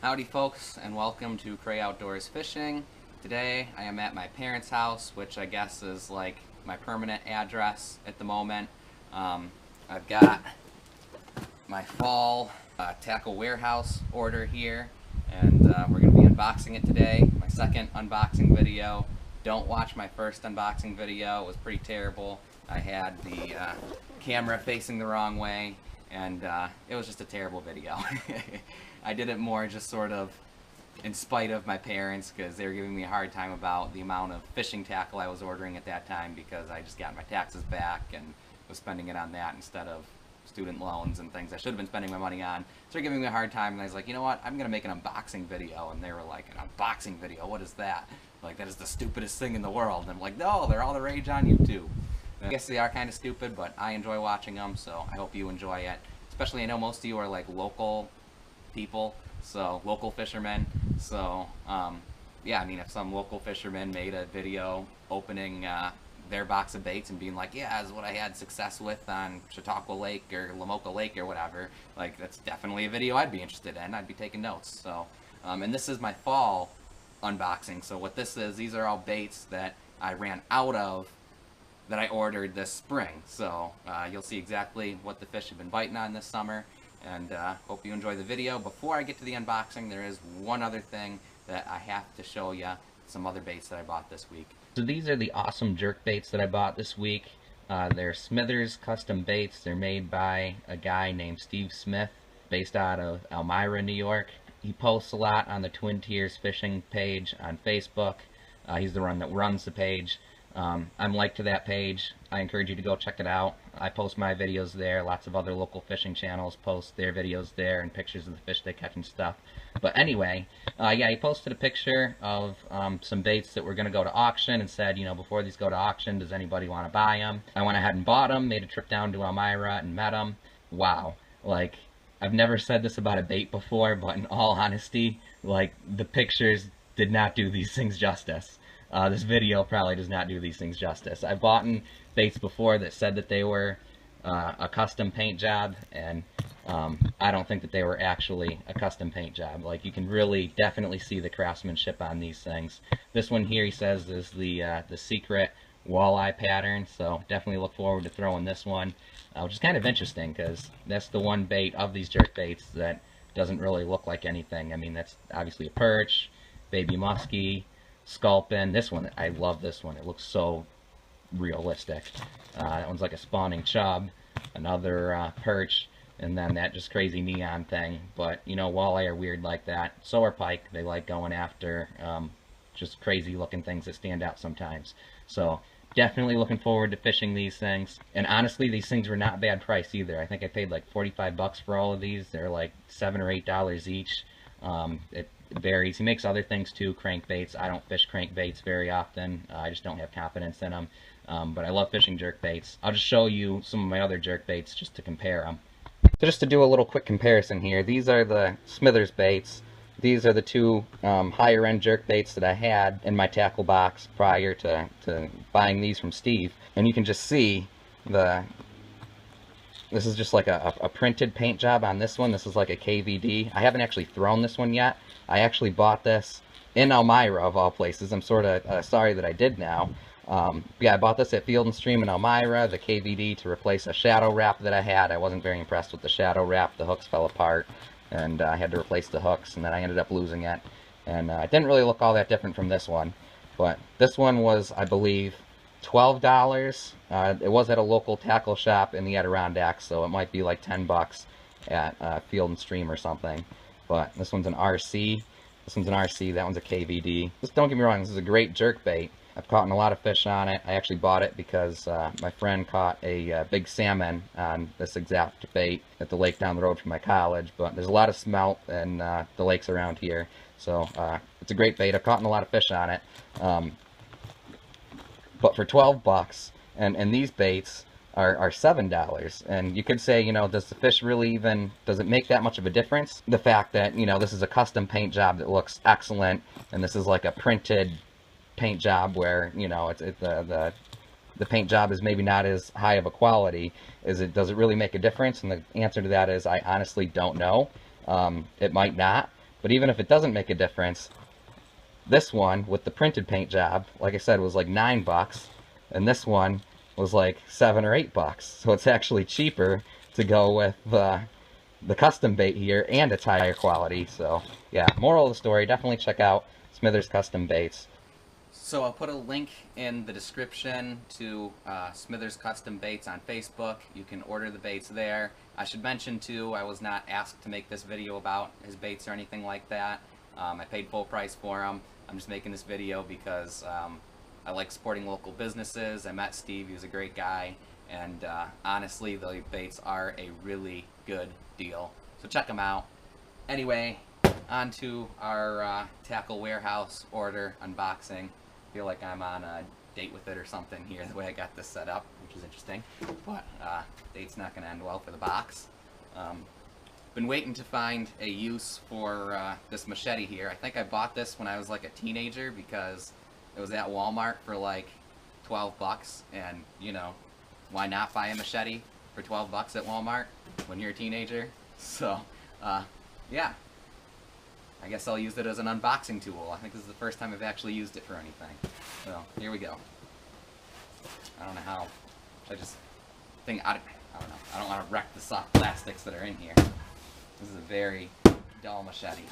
Howdy folks, and welcome to Cray Outdoors Fishing. Today I am at my parents' house, which I guess is like my permanent address at the moment. I've got my fall tackle warehouse order here, and we're going to be unboxing it today. My second unboxing video. Don't watch my first unboxing video, it was pretty terrible. I had the camera facing the wrong way, and it was just a terrible video. I did it more just sort of in spite of my parents, because they were giving me a hard time about the amount of fishing tackle I was ordering at that time, because I just got my taxes back and was spending it on that instead of student loans and things I should have been spending my money on. So they're giving me a hard time, and I was like, you know what, I'm going to make an unboxing video. And they were like, an unboxing video? What is that? Like, that is the stupidest thing in the world. And I'm like, no, they're all the rage on YouTube. And I guess they are kind of stupid, but I enjoy watching them, so I hope you enjoy it. Especially, I know most of you are like local people, so local fishermen. So yeah, I mean, if some local fisherman made a video opening their box of baits and being like, yeah, this is what I had success with on Chautauqua Lake or Lamoka Lake or whatever, like, that's definitely a video I'd be interested in. I'd be taking notes. So and this is my fall unboxing. So what this is, these are all baits that I ran out of that I ordered this spring. So you'll see exactly what the fish have been biting on this summer, and hope you enjoy the video. Before I get to the unboxing, there is one other thing that I have to show you, some other baits that I bought this week. So these are the awesome jerk baits that I bought this week. They're Smithers custom baits. They're made by a guy named Steve Smith, based out of Elmira, New York. He posts a lot on the Twin Tiers fishing page on Facebook. He's the one that runs the page. I'm linked to that page. I encourage you to go check it out. I post my videos there. Lots of other local fishing channels post their videos there and pictures of the fish they catch and stuff. But anyway, yeah, he posted a picture of some baits that were going to go to auction and said, you know, before these go to auction, does anybody want to buy them? I went ahead and bought them, made a trip down to Elmira and met them. Wow. Like, I've never said this about a bait before, but in all honesty, like, the pictures did not do these things justice. This video probably does not do these things justice. I've bought baits before that said that they were a custom paint job, and I don't think that they were actually a custom paint job. Like, you can really definitely see the craftsmanship on these things. This one here, he says, is the secret walleye pattern, so definitely look forward to throwing this one, which is kind of interesting because that's the one bait of these jerk baits that doesn't really look like anything. I mean, that's obviously a perch, baby muskie, sculpin. This one, I love this one. It looks so realistic. That one's like a spawning chub, another perch, and then that just crazy neon thing. But, you know, walleye are weird like that. So are pike. They like going after just crazy looking things that stand out sometimes. So definitely looking forward to fishing these things. And honestly, these things were not bad price either. I think I paid like 45 bucks for all of these. They're like $7 or $8 each. It varies. He makes other things too, crankbaits. I don't fish crankbaits very often. I just don't have confidence in them. But I love fishing jerk baits. I'll just show you some of my other jerk baits just to compare them. So just to do a little quick comparison here, these are the Smithers baits. These are the two higher end jerk baits that I had in my tackle box prior to buying these from Steve. And you can just see this is just like a printed paint job on this one. This is like a KVD. I haven't actually thrown this one yet. I actually bought this in Elmira, of all places. I'm sort of sorry that I did now. Yeah, I bought this at Field & Stream in Elmira, the KVD, to replace a shadow wrap that I had. I wasn't very impressed with the shadow wrap. The hooks fell apart, and I had to replace the hooks, and then I ended up losing it. And it didn't really look all that different from this one. But this one was, I believe, $12. It was at a local tackle shop in the Adirondacks, so it might be like 10 bucks at Field & Stream or something. But this one's an RC. This one's an RC. That one's a KVD. Just don't get me wrong, this is a great jerk bait. I've caught a lot of fish on it. I actually bought it because my friend caught a big salmon on this exact bait at the lake down the road from my college. But there's a lot of smelt in the lakes around here, so it's a great bait. I've caught a lot of fish on it. But for 12 bucks, and these baits are $7. And you could say, you know, does the fish really even, does it make that much of a difference? The fact that, you know, this is a custom paint job that looks excellent, and this is like a printed paint job where, you know, the paint job is maybe not as high of a quality. Does it really make a difference? And the answer to that is I honestly don't know. It might not, But even if it doesn't make a difference, this one with the printed paint job, like I said, was like $9, and this one was like $7 or $8. So it's actually cheaper to go with the custom bait here, and it's higher quality. So yeah, moral of the story, definitely check out Smithers Custom Baits. So I'll put a link in the description to Smithers Custom Baits on Facebook. You can order the baits there. I should mention too, I was not asked to make this video about his baits or anything like that. I paid full price for them. I'm just making this video because I like supporting local businesses. I met Steve, he was a great guy, and honestly the baits are a really good deal. So check them out. Anyway, on to our tackle warehouse order unboxing. I feel like I'm on a date with it or something here, the way I got this set up, which is interesting. But date's not going to end well for the box. Been waiting to find a use for this machete here. I think I bought this when I was like a teenager because it was at Walmart for like 12 bucks, and you know, why not buy a machete for 12 bucks at Walmart when you're a teenager? So yeah, I guess I'll use it as an unboxing tool. I think this is the first time I've actually used it for anything. So here we go. I don't know how. I just think I don't know. I don't want to wreck the soft plastics that are in here. This is a very dull machete.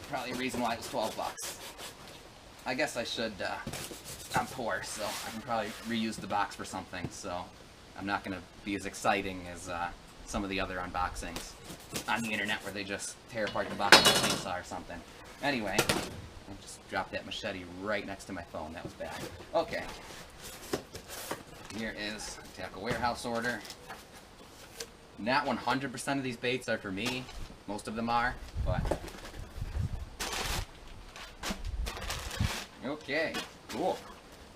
Probably a reason why it was 12 bucks. I guess I should. I'm poor, so I can probably reuse the box for something. So I'm not going to be as exciting as some of the other unboxings on the internet where they just tear apart the box with a chainsaw or something. Anyway, I just dropped that machete right next to my phone. That was bad. Okay. Here is a tackle warehouse order. Not 100% of these baits are for me. Most of them are, but okay, cool.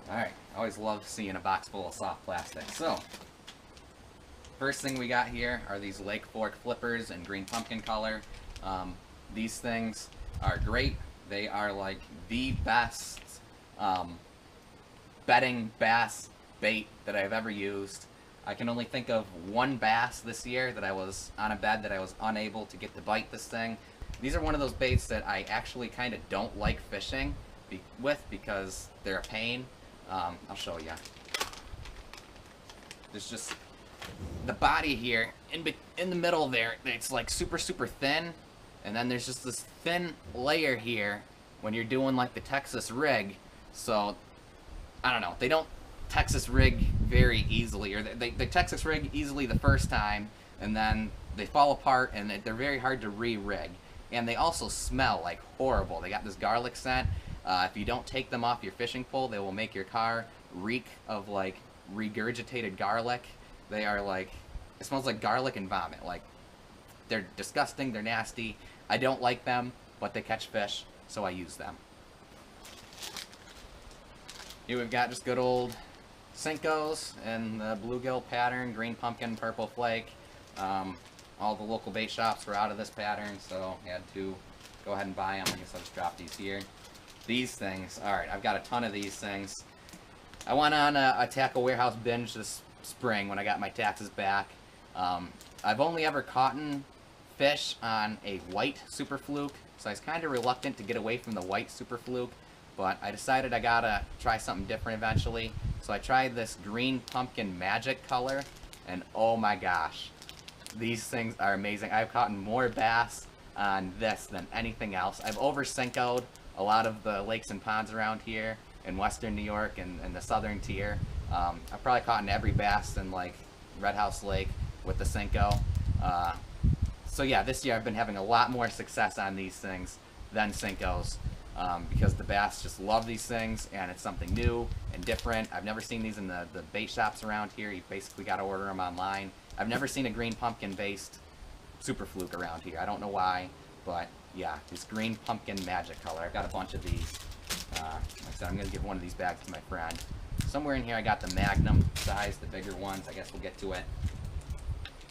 Alright, I always love seeing a box full of soft plastic. So, first thing we got here are these Lake Fork flippers in green pumpkin color. These things are great. They are like the best bedding bass bait that I've ever used. I can only think of one bass this year that I was on a bed that I was unable to get to bite this thing. These are one of those baits that I actually kind of don't like fishing with because they're a pain. I'll show you. There's just the body here in the middle there. It's like super thin, and then there's just this thin layer here when you're doing like the Texas rig. So I don't know. They don't Texas rig very easily, or they Texas rig easily the first time, and then they fall apart, and they're very hard to re-rig. And they also smell like horrible. They got this garlic scent. If you don't take them off your fishing pole, they will make your car reek of like regurgitated garlic. They are like, it smells like garlic and vomit. Like, they're disgusting, they're nasty. I don't like them, but they catch fish, so I use them. Here we've got just good old Cincos and the bluegill pattern, green pumpkin, purple flake. All the local bait shops were out of this pattern, so I had to go ahead and buy them. I guess I'll just drop these here. These things, alright, I've got a ton of these things. I went on a tackle warehouse binge this spring when I got my taxes back. I've only ever caught fish on a white super fluke, so I was kind of reluctant to get away from the white super fluke, but I decided I gotta try something different eventually. So I tried this green pumpkin magic color, and oh my gosh, these things are amazing. I've caught more bass on this than anything else. I've over Cinco'd a lot of the lakes and ponds around here in western New York and the southern tier. I've probably caught every bass in like Red House Lake with the Cinco. So yeah, this year I've been having a lot more success on these things than Cincos because the bass just love these things, and it's something new and different. I've never seen these in the bait shops around here. You basically got to order them online. I've never seen a green pumpkin based super fluke around here. I don't know why, but yeah, this green pumpkin magic color. I've got a bunch of these. Like I said, I'm going to give one of these back to my friend. Somewhere in here I got the Magnum size, the bigger ones. I guess we'll get to it.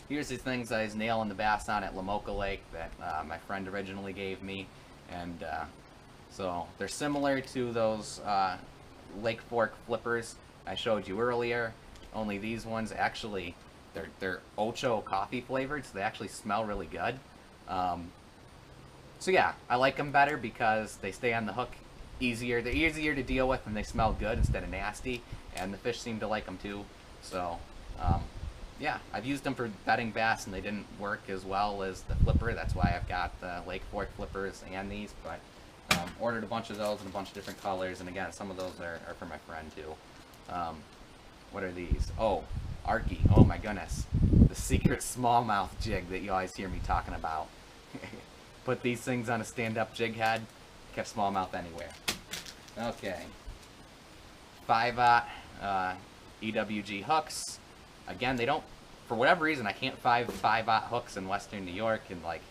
Here's the things I was nailing the bass on at Lamoka Lake that my friend originally gave me. And so they're similar to those Lake Fork flippers I showed you earlier. Only these ones actually, they're Ocho coffee flavored, so they actually smell really good. So yeah, I like them better because they stay on the hook easier. They're easier to deal with and they smell good instead of nasty. And the fish seem to like them too. So yeah, I've used them for bedding bass and they didn't work as well as the flipper. That's why I've got the Lake Fork flippers and these. But ordered a bunch of those in a bunch of different colors. And again, some of those are for my friend too. What are these? Oh, Arky. Oh my goodness. The secret smallmouth jig that you always hear me talking about. Put these things on a stand-up jig head, catch smallmouth anywhere. Okay. 5/0 EWG hooks. Again, they don't, for whatever reason, I can't find 5/0 hooks in Western New York and like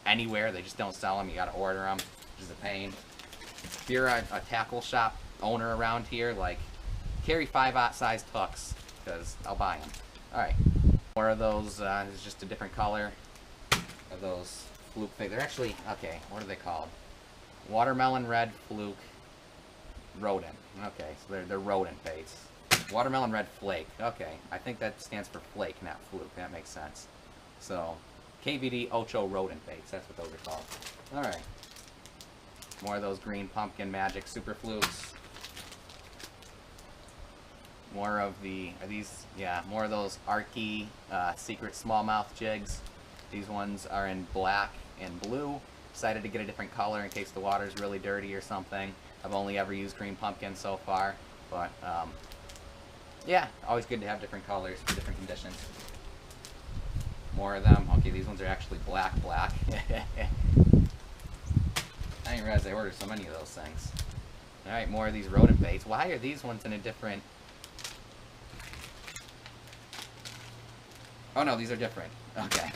anywhere. They just don't sell them. You gotta order them, which is a pain. If you're a tackle shop owner around here, like, carry 5/0 sized hooks, because I'll buy them. Alright. More of those, is just a different color of those fluke things. They're actually, okay, what are they called? Watermelon red fluke rodent. Okay, so they're rodent baits. Watermelon red flake. Okay, I think that stands for flake, not fluke. That makes sense. So, KVD Ocho rodent baits. That's what those are called. Alright. More of those green pumpkin magic super flukes. More of the, are these, yeah, more of those Arky secret smallmouth jigs. These ones are in black and blue. Decided to get a different color in case the water's really dirty or something. I've only ever used green pumpkin so far, but yeah, always good to have different colors for different conditions. More of them. Okay, these ones are actually black. I didn't realize I ordered so many of those things. Alright, more of these rodent baits. Why are these ones in a different... Oh no, these are different. Okay.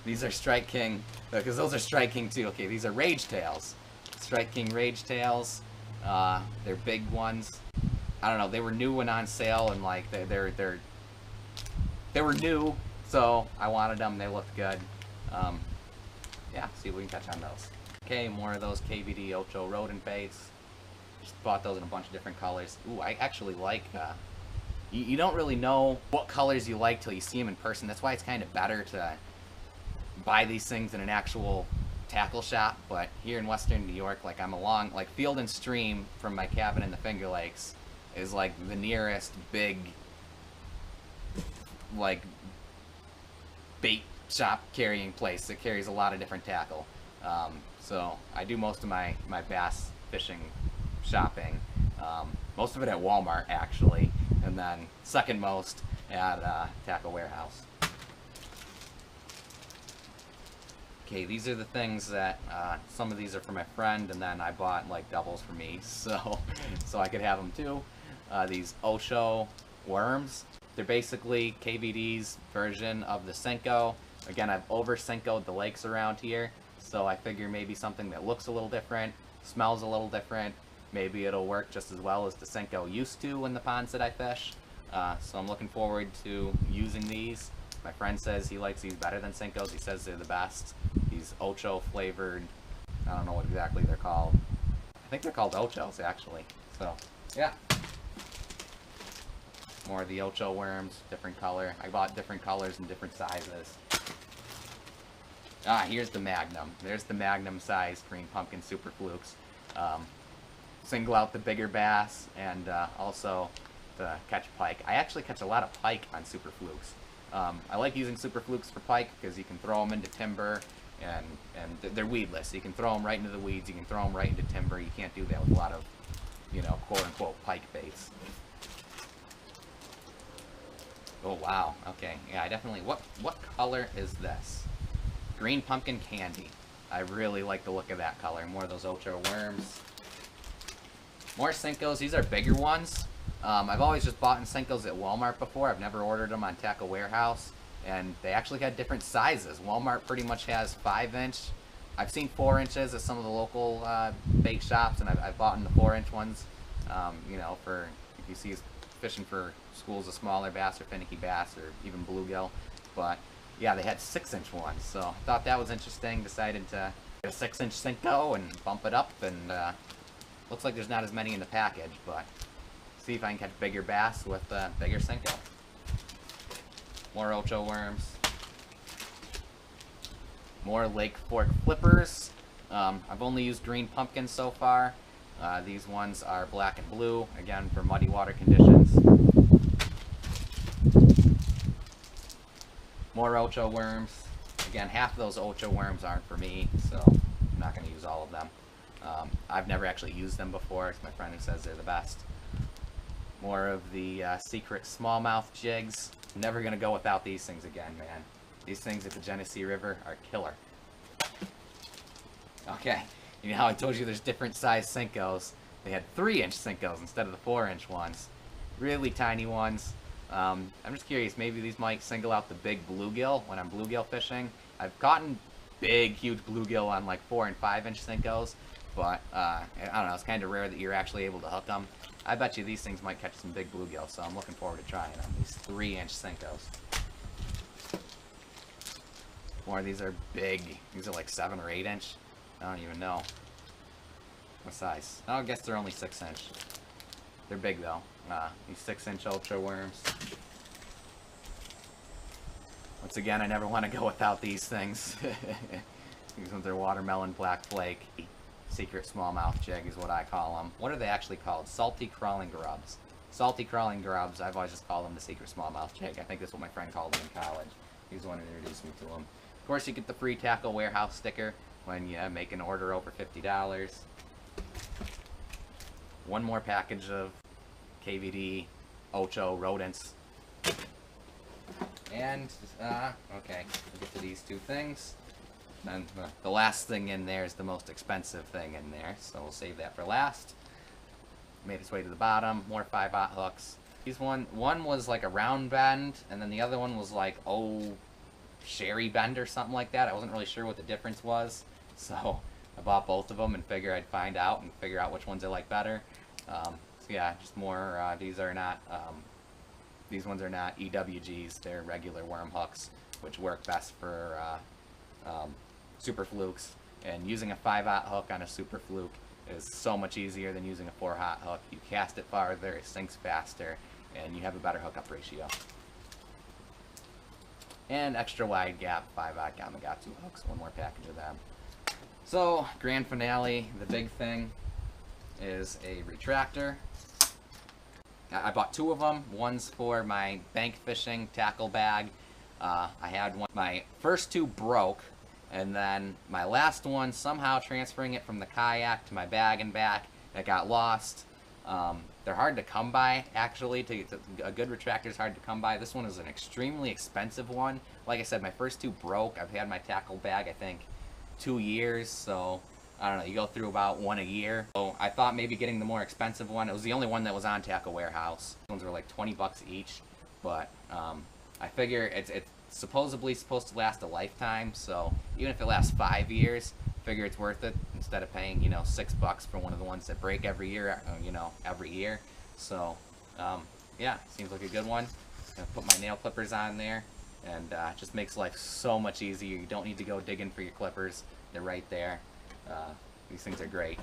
These are Strike King, because those are Strike King too. Okay, these are Rage Tails. Strike King Rage Tails. They're big ones. I don't know, they were new and on sale, and like they were new, so I wanted them. They looked good. Yeah, see if we can catch on those. Okay, more of those KVD Ocho rodent baits. Just bought those in a bunch of different colors. Ooh, I actually like. You don't really know what colors you like till you see them in person. That's why it's kind of better to buy these things in an actual tackle shop. But here in Western New York, like I'm along, like Field and Stream from my cabin in the Finger Lakes is like the nearest big, like, bait shop carrying place that carries a lot of different tackle. So I do most of my bass fishing shopping. Most of it at Walmart actually, and then second most at Tackle Warehouse. Okay, these are the things that, some of these are for my friend, and then I bought like doubles for me, so I could have them too. These Osho worms. They're basically KVD's version of the Senko. Again, I've over Senko'd the lakes around here, so I figure maybe something that looks a little different, smells a little different, maybe it'll work just as well as the Senko used to in the ponds that I fish. So I'm looking forward to using these. My friend says he likes these better than Senko's. He says they're the best. These Ocho flavored, I don't know what exactly they're called. I think they're called Ochos actually. So, yeah. More of the Ocho worms, different color. I bought different colors and different sizes. Ah, here's the Magnum. There's the Magnum size green pumpkin super flukes. Single out the bigger bass and also to catch pike. I actually catch a lot of pike on super flukes. I like using super flukes for pike because you can throw them into timber and they're weedless. You can throw them right into the weeds. You can throw them right into timber. You can't do that with a lot of, you know, quote unquote pike baits. Oh wow. Okay. Yeah, I definitely. What color is this? Green pumpkin candy. I really like the look of that color. More of those Ocho worms. More Senkos. These are bigger ones. I've always just bought in Senkos at Walmart before. I've never ordered them on Tackle Warehouse. And they actually had different sizes. Walmart pretty much has 5-inch. I've seen 4 inches at some of the local bait shops, and I've bought in the 4-inch ones. You know, for if you see fishing for schools of smaller bass or finicky bass or even bluegill. But yeah, they had 6-inch ones. So I thought that was interesting. Decided to get a 6-inch Senko and bump it up. And looks like there's not as many in the package, but see if I can catch bigger bass with bigger Senko. More Ocho worms. More Lake Fork flippers. I've only used green pumpkins so far. These ones are black and blue, again for muddy water conditions. More ocho worms. Again, half of those ocho worms aren't for me, so I'm not going to use all of them. I've never actually used them before. It's my friend who says they're the best. More of the secret smallmouth jigs. Never going to go without these things again, man. These things at the Genesee River are killer. Okay, you know how I told you there's different size Cincos? They had 3-inch Cincos instead of the 4-inch ones. Really tiny ones. I'm just curious, maybe these might single out the big bluegill when I'm bluegill fishing. I've caught big, huge bluegill on like 4- and 5-inch Cincos, but I don't know, it's kind of rare that you're actually able to hook them. I bet you these things might catch some big bluegill, so I'm looking forward to trying them, these 3-inch Cincos. More of these are big. These are like 7 or 8-inch. I don't even know what size. Oh, I guess they're only 6-inch. They're big though. These 6-inch ultra worms. Once again, I never want to go without these things. These ones are watermelon black flake. Secret smallmouth jig is what I call them. What are they actually called? Salty crawling grubs. Salty crawling grubs. I've always just called them the secret smallmouth jig. I think that's what my friend called them in college. He's the one who introduced me to them. Of course, you get the free Tackle Warehouse sticker when you make an order over $50. One more package of KVD Ocho rodents. And, okay, we'll get to these two things. Then the last thing in there is the most expensive thing in there, so we'll save that for last. Made its way to the bottom, more 5/0 hooks. These one was like a round bend, and then the other one was like, sherry bend or something like that. I wasn't really sure what the difference was, so I bought both of them and figured I'd find out and figure out which ones I like better. So yeah, just more, these ones are not EWGs, they're regular worm hooks, which work best for super flukes. And using a 5/0 hook on a super fluke is so much easier than using a 4/0 hook. You cast it farther, it sinks faster, and you have a better hookup ratio. And extra wide gap 5/0 Gamakatsu hooks, one more package of them. So, grand finale, the big thing is a retractor. I bought 2 of them. One's for my bank fishing tackle bag. I had one. My first 2 broke, and then my last one, somehow transferring it from the kayak to my bag and back, it got lost. They're hard to come by, actually. A good retractor is hard to come by. This one is an extremely expensive one. Like I said, my first 2 broke. I've had my tackle bag, I think, 2 years, so I don't know, you go through about 1 a year. So I thought maybe getting the more expensive one. It was the only one that was on Tackle Warehouse. These ones were like 20 bucks each, but I figure it's supposedly supposed to last a lifetime, so even if it lasts 5 years, I figure it's worth it instead of paying, $6 for one of the ones that break every year, every year. So yeah, seems like a good one. Gonna put my nail clippers on there, and it just makes life so much easier. You don't need to go digging for your clippers. They're right there. These things are great.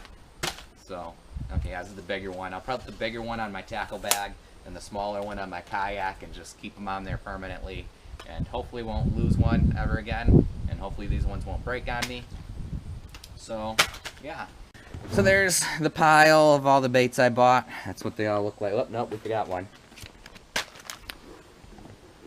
So, okay, this is the bigger one. I'll put the bigger one on my tackle bag and the smaller one on my kayak and just keep them on there permanently. And hopefully won't lose one ever again. And hopefully these ones won't break on me. So, yeah. So there's the pile of all the baits I bought. That's what they all look like. Oh, nope, we forgot one.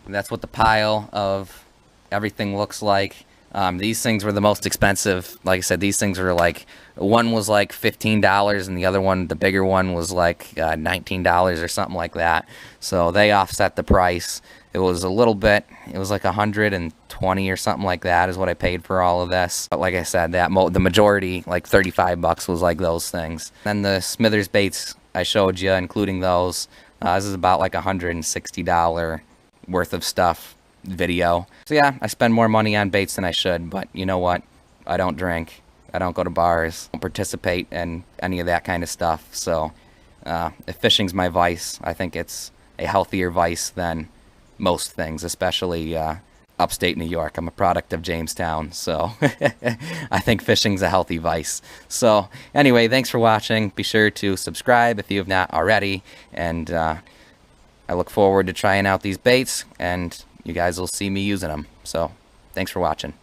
And that's what the pile of everything looks like. These things were the most expensive. Like I said, these things were like, one was like $15 and the other one, the bigger one, was like $19 or something like that. So they offset the price. It was a little bit, it was like $120 or something like that is what I paid for all of this. But like I said, the majority, like 35 bucks, was like those things. Then the Smithers baits I showed you, including those, this is about like $160 worth of stuff. Video. So yeah, I spend more money on baits than I should, but you know what? I don't drink. I don't go to bars. I don't participate in any of that kind of stuff. So if fishing's my vice, I think it's a healthier vice than most things, especially upstate New York. I'm a product of Jamestown, so I think fishing's a healthy vice. So anyway, thanks for watching. Be sure to subscribe if you have not already, and I look forward to trying out these baits, and you guys will see me using them. So, thanks for watching.